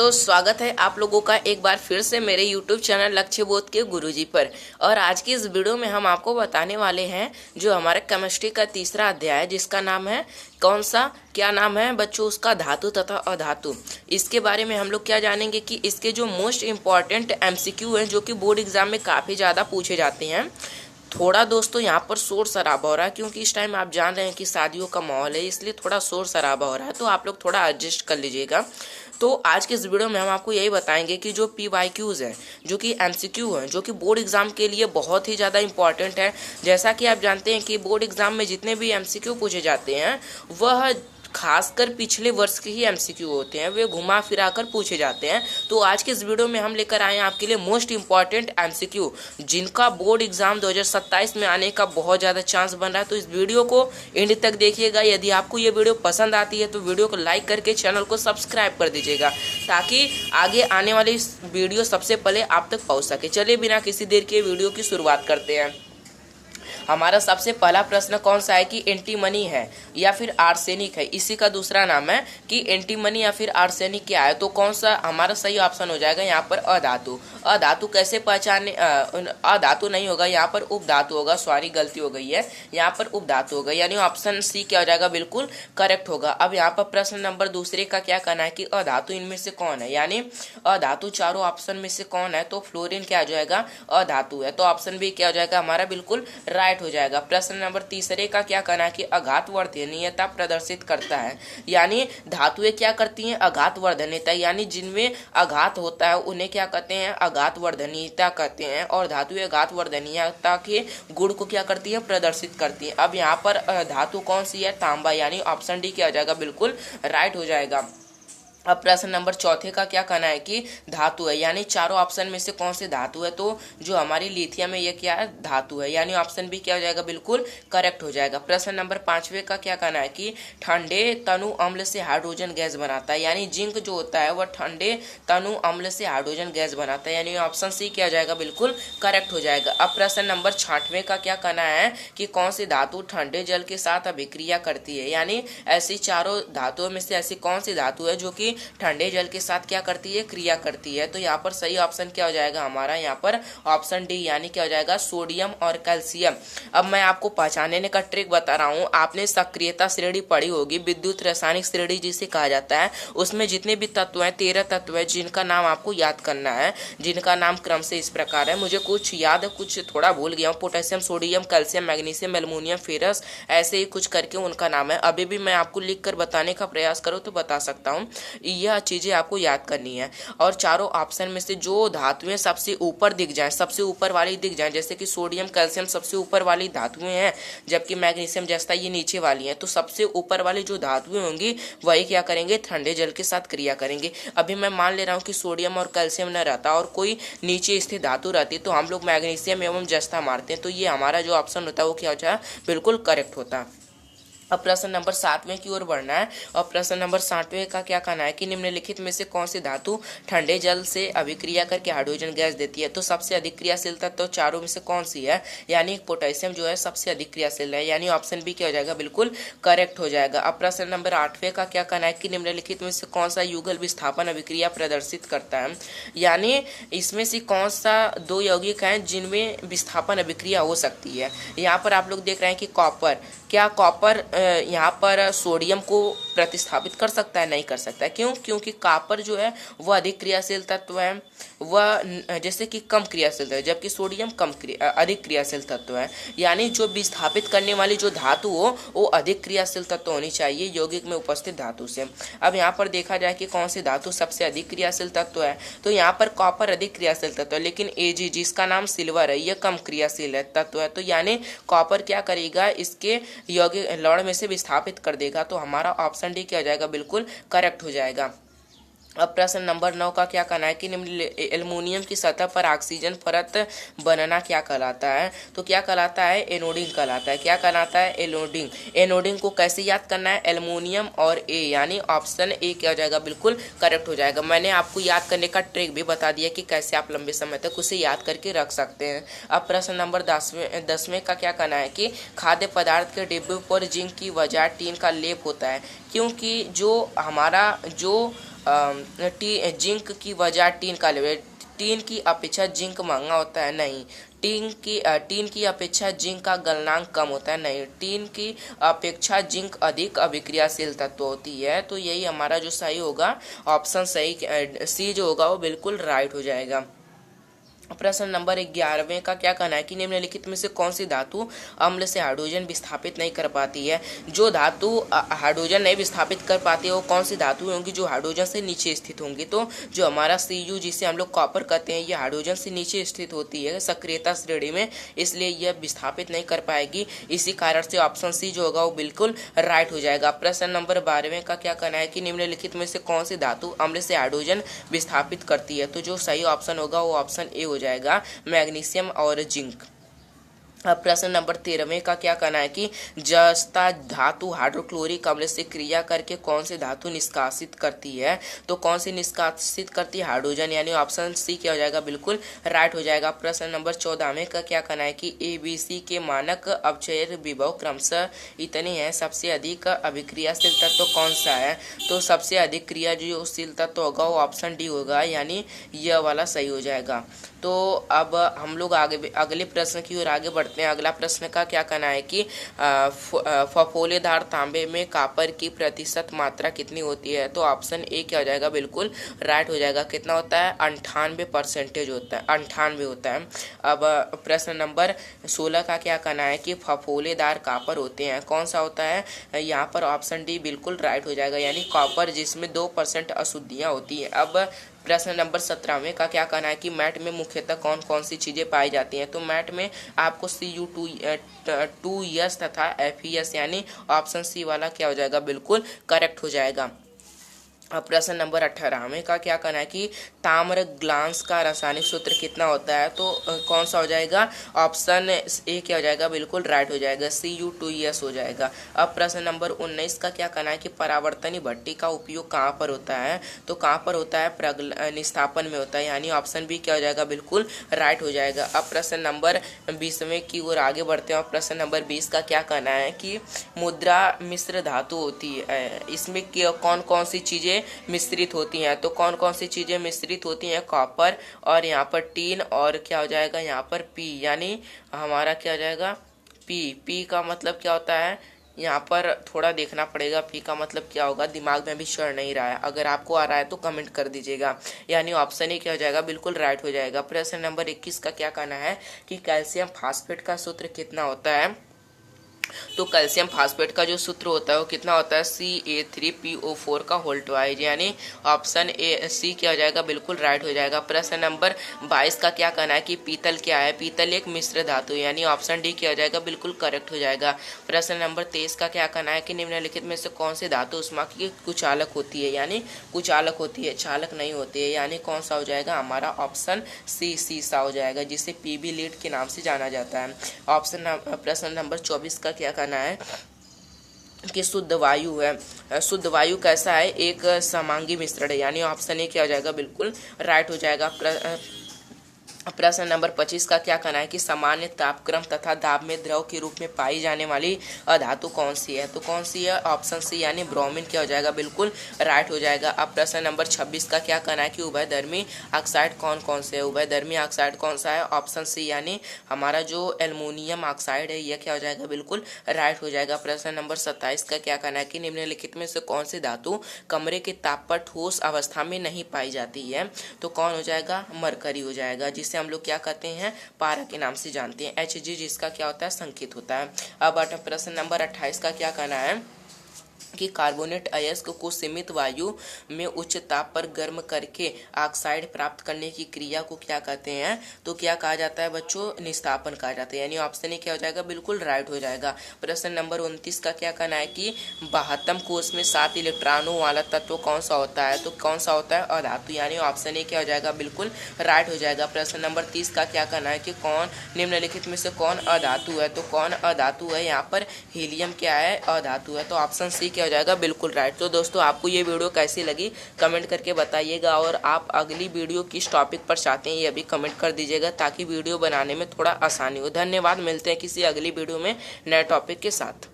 दोस्तों, स्वागत है आप लोगों का एक बार फिर से मेरे YouTube चैनल लक्ष्य बोध के गुरुजी पर। और आज की इस वीडियो में हम आपको बताने वाले हैं जो हमारे केमिस्ट्री का तीसरा अध्याय है, जिसका नाम है कौन सा, क्या नाम है बच्चों उसका, धातु तथा अधातु। इसके बारे में हम लोग क्या जानेंगे कि इसके जो मोस्ट इम्पॉर्टेंट MCQ हैं जो कि बोर्ड एग्जाम में काफ़ी ज़्यादा पूछे जाते हैं। थोड़ा दोस्तों यहाँ पर शोर शराबा हो रहा है क्योंकि इस टाइम आप जान रहे हैं कि शादियों का माहौल है, इसलिए थोड़ा शोर शराबा हो रहा है, तो आप लोग थोड़ा एडजस्ट कर लीजिएगा। तो आज के इस वीडियो में हम आपको यही बताएंगे कि जो PYQs हैं, जो कि MCQ हैं, जो कि बोर्ड एग्जाम के लिए बहुत ही ज़्यादा इंपॉर्टेंट है। जैसा कि आप जानते हैं कि बोर्ड एग्जाम में जितने भी MCQ पूछे जाते हैं वह खासकर पिछले वर्ष के ही MCQ होते हैं, वे घुमा फिरा कर पूछे जाते हैं। तो आज के इस वीडियो में हम लेकर आए हैं आपके लिए मोस्ट इंपॉर्टेंट MCQ, जिनका बोर्ड एग्जाम 2027 में आने का बहुत ज़्यादा चांस बन रहा है। तो इस वीडियो को एंड तक देखिएगा। यदि आपको ये वीडियो पसंद आती है तो वीडियो को लाइक करके चैनल को सब्सक्राइब कर दीजिएगा, ताकि आगे आने वाली वीडियो सबसे पहले आप तक पहुँच सके। चलिए बिना किसी देर के वीडियो की शुरुआत करते हैं। हमारा सबसे पहला प्रश्न कौन सा है कि एंटीमनी है या फिर आर्सेनिक है। इसी का दूसरा नाम है कि एंटीमनी या फिर आर्सेनिक क्या है। तो कौन सा हमारा सही ऑप्शन हो जाएगा यहाँ पर अधातु। अधातु कैसे पहचाने, अधातु नहीं होगा, यहाँ पर उपधातु होगा। सॉरी गलती हो गई है, यहाँ पर उपधातु होगा, यानी ऑप्शन सी क्या हो जाएगा, बिल्कुल करेक्ट होगा। अब यहाँ पर प्रश्न नंबर दूसरे का क्या कहना है कि अधातु इनमें से कौन है, यानी अधातु चारों ऑप्शन में से कौन है। तो फ्लोरीन क्या हो जाएगा, अधातु है। तो ऑप्शन बी क्या हो जाएगा हमारा, बिल्कुल राइट हो जाएगा। प्रश्न नंबर तीसरे का क्या कहना है कि आघात वर्धनीयता प्रदर्शित करता है, यानी धातुएं क्या करती हैं, आघात वर्धनीयता, यानी जिनमें आघात होता है उन्हें क्या कहते हैं, आघात वर्धनीयता कहते हैं। और धातुएं आघात वर्धनीयता के गुण को क्या करती है, प्रदर्शित करती है। अब यहाँ पर धातु कौन सी है, तांबा, यानी ऑप्शन डी क्या हो जाएगा, बिल्कुल राइट हो जाएगा। अब प्रश्न नंबर चौथे का क्या कहना है कि धातु है, यानी चारों ऑप्शन में से कौन से धातु है। तो जो हमारी लिथियम है ये क्या है, धातु है, यानी ऑप्शन बी क्या हो जाएगा, बिल्कुल करेक्ट हो जाएगा। प्रश्न नंबर पांचवे का क्या कहना है कि ठंडे तनु अम्ल से हाइड्रोजन गैस बनाता है, यानी जिंक जो होता है वह ठंडे तनु अम्ल से हाइड्रोजन गैस बनाता है, यानी ऑप्शन सी क्या हो जाएगा, बिल्कुल करेक्ट हो जाएगा। अब प्रश्न नंबर छठवें का क्या कहना है कि कौन सी धातु ठंडे जल के साथ अभिक्रिया करती है, यानी ऐसी चारों धातुओं में से ऐसी कौन सी धातु है जो कि ठंडे जल के साथ क्या करती है, क्रिया करती है। तो यहाँ पर सही ऑप्शन क्या हो जाएगा हमारा, यहाँ पर ऑप्शन डी, यानी क्या हो जाएगा, सोडियम और कैल्शियम। अब मैं आपको पहचानने का ट्रिक बता रहा हूँ। आपने सक्रियता श्रेणी पढ़ी होगी, विद्युत रासायनिक श्रेणी जिसे कहा जाता है। उसमें जितने भी तत्व हैं 13 तत्व है, जिनका नाम आपको याद करना है, जिनका नाम क्रम से इस प्रकार है। मुझे कुछ याद है, कुछ थोड़ा भूल गया हूँ। Potassium, sodium, calcium, magnesium, aluminium, ferrous, ऐसे ही कुछ करके उनका नाम है। अभी भी मैं आपको लिख कर बताने का प्रयास करूँ तो बता सकता हूँ। यह चीजें आपको याद करनी है। और चारों ऑप्शन में से जो धातुएं सबसे ऊपर दिख जाएं, सबसे ऊपर वाली दिख जाएं, जैसे कि सोडियम, कैल्शियम सबसे ऊपर वाली धातुएं हैं, जबकि मैग्नीशियम जैसा ये नीचे वाली हैं। तो सबसे ऊपर वाली जो धातुएं होंगी वही क्या करेंगे, ठंडे जल के साथ क्रिया करेंगे। अभी मैं मान ले रहा हूँ कि सोडियम और कैल्शियम न रहता और कोई नीचे स्थित धातु रहती, तो हम लोग मैग्नीशियम एवं जस्ता मारते हैं। तो ये हमारा जो ऑप्शन होता है वो क्या होता है, बिल्कुल करेक्ट होता है। अब प्रश्न नंबर 7वें की ओर बढ़ना है। और प्रश्न नंबर 7वें का क्या कहना है कि निम्नलिखित में से कौन सी धातु ठंडे जल से अभिक्रिया करके हाइड्रोजन गैस देती है। तो सबसे अधिक क्रियाशील तत्व चारों में से कौन सी है, यानी पोटेशियम जो है सबसे अधिक क्रियाशील है, यानी ऑप्शन बी क्या हो जाएगा, बिल्कुल करेक्ट हो जाएगा। अब प्रश्न नंबर 8वें का क्या कहना है कि निम्नलिखित में से कौन सा युगल विस्थापन अभिक्रिया प्रदर्शित करता है, यानी इसमें से कौन सा दो यौगिक हैं जिनमें विस्थापन अभिक्रिया हो सकती है। यहाँ पर आप लोग देख रहे हैं कि कॉपर, क्या कॉपर यहाँ पर सोडियम को प्रतिस्थापित कर सकता है, नहीं कर सकता है। क्यों, क्योंकि कॉपर जो है वह अधिक क्रियाशील तत्व है, वह जैसे कि कम क्रियाशील है, जबकि सोडियम अधिक क्रियाशील तत्व है। यानी जो विस्थापित करने वाली जो धातु हो वो अधिक क्रियाशील तत्व होनी चाहिए यौगिक में उपस्थित धातु से। अब यहाँ पर देखा जाए कि कौन सी धातु सबसे अधिक क्रियाशील तत्व है, तो यहाँ पर कॉपर अधिक क्रियाशील तत्व है, लेकिन Ag जिसका नाम सिल्वर है यह कम क्रियाशील तत्व है। तो यानी कॉपर क्या करेगा, इसके यौगिक लवण में से विस्थापित कर देगा। तो हमारा ऑप्शन डी क्या हो जाएगा, बिल्कुल करेक्ट हो जाएगा। अब प्रश्न नंबर 9 का क्या कहना है कि एल्युमिनियम की सतह पर ऑक्सीजन परत बनना क्या कहलाता है। तो क्या कहलाता है, एनोडिंग कहलाता है। क्या कहलाता है, एनोडिंग। एनोडिंग को कैसे याद करना है, एल्युमिनियम और ए, यानी ऑप्शन ए क्या हो जाएगा, बिल्कुल करेक्ट हो जाएगा। मैंने आपको याद करने का ट्रिक भी बता दिया कि कैसे आप लंबे समय तक उसे याद करके रख सकते हैं। अब प्रश्न नंबर 10वें का क्या कहना है कि खाद्य पदार्थ के डिब्बे पर जिंक की वजह टीन का लेप होता है, क्योंकि जो हमारा जो जिंक की वजह टीन का लेवल, टीन की अपेक्षा जिंक महंगा होता है, नहीं। टीन की अपेक्षा जिंक का गलनांक कम होता है, नहीं। टीन की अपेक्षा जिंक अधिक अभिक्रियाशील तत्व होती है। तो यही हमारा जो सही होगा ऑप्शन सही सी जो होगा वो बिल्कुल राइट हो जाएगा। प्रश्न नंबर 11वें का क्या कहना है कि निम्नलिखित में से कौन सी धातु अम्ल से हाइड्रोजन विस्थापित नहीं कर पाती है। जो धातु हाइड्रोजन नहीं विस्थापित कर पाती है वो कौन सी धातु होंगी, जो हाइड्रोजन से नीचे स्थित होंगी। तो जो हमारा Cu जिसे हम लोग कॉपर कहते हैं ये हाइड्रोजन से नीचे स्थित होती है सक्रियता श्रेणी में, इसलिए यह विस्थापित नहीं कर पाएगी। इसी कारण से ऑप्शन सी जो होगा वो बिल्कुल राइट हो जाएगा। प्रश्न नंबर 12वें का क्या कहना है कि निम्नलिखित में से कौन सी धातु अम्ल से हाइड्रोजन विस्थापित करती है। तो जो सही ऑप्शन होगा वो ऑप्शन ए हो जाएगा, मैग्नीशियम और जिंक। अब प्रश्न नंबर 13वें का क्या कहना है कि जस्ता धातु हाइड्रोक्लोरिक अम्ल से क्रिया करके कौन सी धातु निष्कासित करती है। तो कौन सी निष्कासित करती है, हाइड्रोजन, यानी ऑप्शन सी क्या हो जाएगा बिल्कुल राइट हो जाएगा। प्रश्न नंबर 14वें का क्या कहना है कि ABC के मानक अपचय विभव क्रमशः इतने हैं, सबसे अधिक अभिक्रियाशील तत्व कौन सा है। तो सबसे अधिक क्रियाशील तत्व होगा वो ऑप्शन डी होगा, यानी यह वाला सही हो जाएगा। तो अब हम लोग अगले प्रश्न की ओर आगे बढ़ते हैं। अगला प्रश्न का क्या कहना है कि फफोलेदार तांबे में कॉपर की प्रतिशत मात्रा कितनी होती है। तो ऑप्शन ए क्या हो जाएगा बिल्कुल राइट हो जाएगा। कितना होता है, 98% होता है, 98 होता है। अब प्रश्न नंबर 16 का क्या कहना है कि फफोलेदार कॉपर होते हैं, कौन सा होता है। यहाँ पर ऑप्शन डी बिल्कुल राइट हो जाएगा, यानी कॉपर जिसमें 2% अशुद्धियाँ होती हैं। अब प्रश्न नंबर 17वें का क्या कहना है कि मैट में मुख्यतः कौन कौन सी चीज़ें पाई जाती हैं। तो मैट में आपको Cu2S तथा FeS, यानी ऑप्शन सी वाला क्या हो जाएगा बिल्कुल करेक्ट हो जाएगा। अब प्रश्न नंबर 18वें का क्या कहना है कि ताम्र ग्लांस का रासायनिक सूत्र कितना होता है। तो कौन सा हो जाएगा, ऑप्शन ए क्या हो जाएगा बिल्कुल राइट हो जाएगा, Cu2S हो जाएगा। अब प्रश्न नंबर 19 का क्या कहना है कि परावर्तनी भट्टी का उपयोग कहाँ पर होता है। तो कहाँ पर होता है, निस्थापन में होता है, यानी ऑप्शन बी क्या हो जाएगा बिल्कुल राइट हो जाएगा। अब प्रश्न नंबर 20वें की ओर आगे बढ़ते हैं। प्रश्न नंबर 20 का क्या कहना है कि मुद्रा मिश्र धातु होती है, इसमें कौन कौन सी चीज़ें मिश्रित होती हैं। तो कौन कौन सी चीजें मिश्रित होती हैं, कॉपर और यहाँ पर टीन और क्या हो जाएगा यहाँ पर पी, यानी हमारा क्या हो जाएगा पी का मतलब क्या होता है, यहाँ पर थोड़ा देखना पड़ेगा पी का मतलब क्या होगा, दिमाग में भी चढ़ नहीं रहा है। अगर आपको आ रहा है तो कमेंट कर दीजिएगा, यानी ऑप्शन ही क्या हो जाएगा बिल्कुल राइट हो जाएगा। प्रश्न नंबर 21 का क्या कहना है कि कैल्शियम फास्फेट का सूत्र कितना होता है। तो कैल्शियम फास्फेट का जो सूत्र होता है वो कितना होता है, Ca3PO4 का होल ट्वाइस, यानी ऑप्शन ए सी क्या हो जाएगा बिल्कुल राइट हो जाएगा। प्रश्न नंबर 22 का क्या कहना है कि पीतल क्या है। पीतल एक मिश्र धातु, यानी ऑप्शन डी क्या हो जाएगा बिल्कुल करेक्ट हो जाएगा। प्रश्न नंबर 23 का क्या कहना है कि निम्नलिखित में से कौन सी धातु उष्मा की कुचालक होती है, यानी कुचालक होती है, चालक नहीं होती है, यानी कौन सा हो जाएगा हमारा ऑप्शन सी सीसा हो जाएगा, जिसे पीबी लीड के नाम से जाना जाता है। प्रश्न नंबर 24 का क्या कहना है कि शुद्ध वायु है, शुद्ध वायु कैसा है, एक समांगी मिश्रण है, यानी ऑप्शन ए क्या हो जाएगा बिल्कुल राइट हो जाएगा। प्रश्न नंबर 25 का क्या कहना है कि सामान्य तापक्रम तथा दाब में द्रव के रूप में पाई जाने वाली अधातु कौन सी है। तो कौन सी है, ऑप्शन सी यानी ब्रोमीन क्या हो जाएगा बिल्कुल राइट हो जाएगा। अब प्रश्न नंबर 26 का क्या कहना है कि उभयधर्मी ऑक्साइड कौन कौन से है। उभयधर्मी ऑक्साइड कौन सा है, ऑप्शन सी यानी हमारा जो एल्युमिनियम ऑक्साइड है यह क्या हो जाएगा बिल्कुल राइट हो जाएगा। प्रश्न नंबर 27 का क्या कहना है कि निम्नलिखित में से कौन सी धातु कमरे के ताप पर ठोस अवस्था में नहीं पाई जाती है। तो कौन हो जाएगा, मरकरी हो जाएगा, जिसे हम लोग क्या कहते हैं पारा के नाम से जानते हैं, Hg जिसका क्या होता है संकेत होता है। अब प्रश्न नंबर 28 का क्या कहना है कि कार्बोनेट अयस्क को सीमित वायु में उच्च ताप पर गर्म करके ऑक्साइड प्राप्त करने की क्रिया को क्या कहते हैं। तो क्या कहा जाता है बच्चों, निस्तापन कहा जाता है, यानी ऑप्शन ए क्या हो जाएगा बिल्कुल राइट हो जाएगा। प्रश्न नंबर 29 का क्या कहना है कि 72 कोष में 7 इलेक्ट्रॉनों वाला तत्व कौन सा होता है। तो कौन सा होता है, अधातु, यानी ऑप्शन ए क्या हो जाएगा बिल्कुल राइट हो जाएगा। प्रश्न नंबर 30 का क्या कहना है कि कौन निम्नलिखित में से कौन अधातु है। तो कौन अधातु है, यहाँ पर हीलियम क्या है, अधातु है, तो ऑप्शन सी क्या हो जाएगा बिल्कुल राइट। तो दोस्तों आपको ये वीडियो कैसी लगी कमेंट करके बताइएगा, और आप अगली वीडियो किस टॉपिक पर चाहते हैं ये भी कमेंट कर दीजिएगा, ताकि वीडियो बनाने में थोड़ा आसानी हो। धन्यवाद, मिलते हैं किसी अगली वीडियो में नए टॉपिक के साथ।